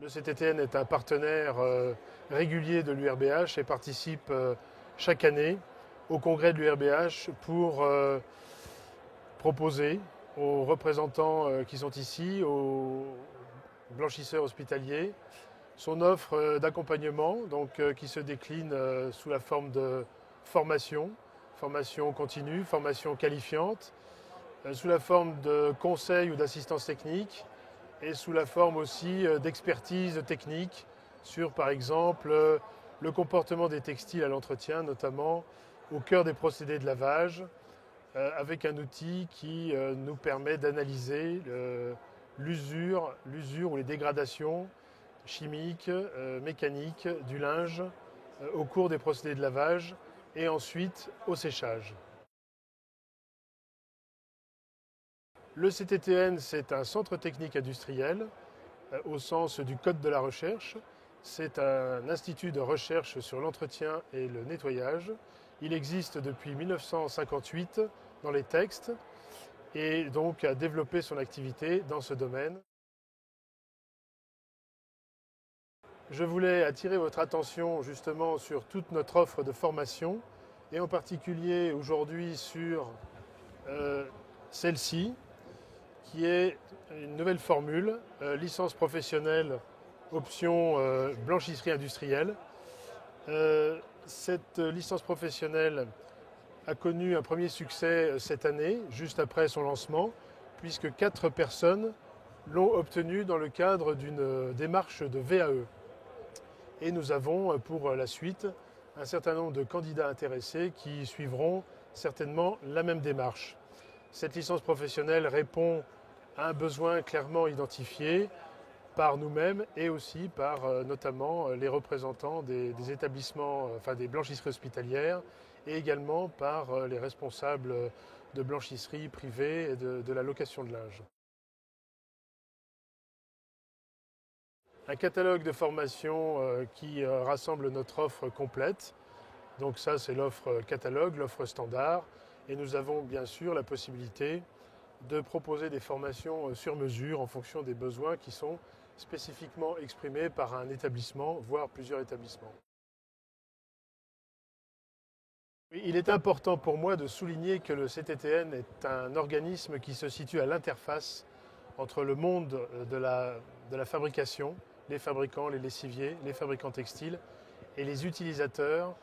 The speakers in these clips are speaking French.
Le CTTN est un partenaire régulier de l'URBH et participe chaque année au congrès de l'URBH pour proposer aux représentants qui sont ici, aux blanchisseurs hospitaliers, son offre d'accompagnement qui se décline sous la forme de formation, formation continue, formation qualifiante, sous la forme de conseils ou d'assistance technique et sous la forme aussi d'expertise technique sur par exemple le comportement des textiles à l'entretien, notamment au cœur des procédés de lavage, avec un outil qui nous permet d'analyser l'usure ou les dégradations chimiques, mécaniques du linge au cours des procédés de lavage et ensuite au séchage. Le CTTN, c'est un centre technique industriel au sens du Code de la recherche. C'est un institut de recherche sur l'entretien et le nettoyage. Il existe depuis 1958 dans les textes et donc a développé son activité dans ce domaine. Je voulais attirer votre attention justement sur toute notre offre de formation et en particulier aujourd'hui sur celle-ci qui est une nouvelle formule, licence professionnelle option blanchisserie industrielle. Cette licence professionnelle a connu un premier succès cette année, juste après son lancement, puisque 4 personnes l'ont obtenue dans le cadre d'une démarche de VAE. Et nous avons pour la suite un certain nombre de candidats intéressés qui suivront certainement la même démarche. Cette licence professionnelle répond à un besoin clairement identifié par nous-mêmes et aussi par notamment les représentants des établissements, enfin des blanchisseries hospitalières et également par les responsables de blanchisseries privées et de la location de linge. Un catalogue de formation qui rassemble notre offre complète. Donc ça, c'est l'offre catalogue, l'offre standard. Et nous avons bien sûr la possibilité de proposer des formations sur mesure en fonction des besoins qui sont spécifiquement exprimés par un établissement, voire plusieurs établissements. Il est important pour moi de souligner que le CTTN est un organisme qui se situe à l'interface entre le monde de la fabrication, les fabricants, les lessiviers, les fabricants textiles et les utilisateurs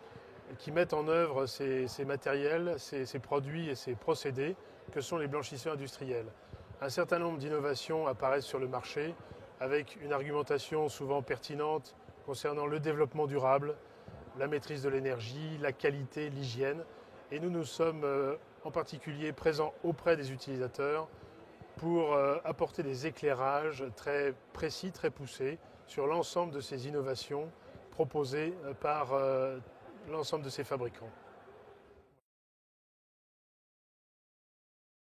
qui mettent en œuvre ces matériels, ces produits et ces procédés que sont les blanchisseurs industriels. Un certain nombre d'innovations apparaissent sur le marché avec une argumentation souvent pertinente concernant le développement durable, la maîtrise de l'énergie, la qualité, l'hygiène. Et nous sommes en particulier présents auprès des utilisateurs pour apporter des éclairages très précis, très poussés sur l'ensemble de ces innovations proposées par l'ensemble de ces fabricants.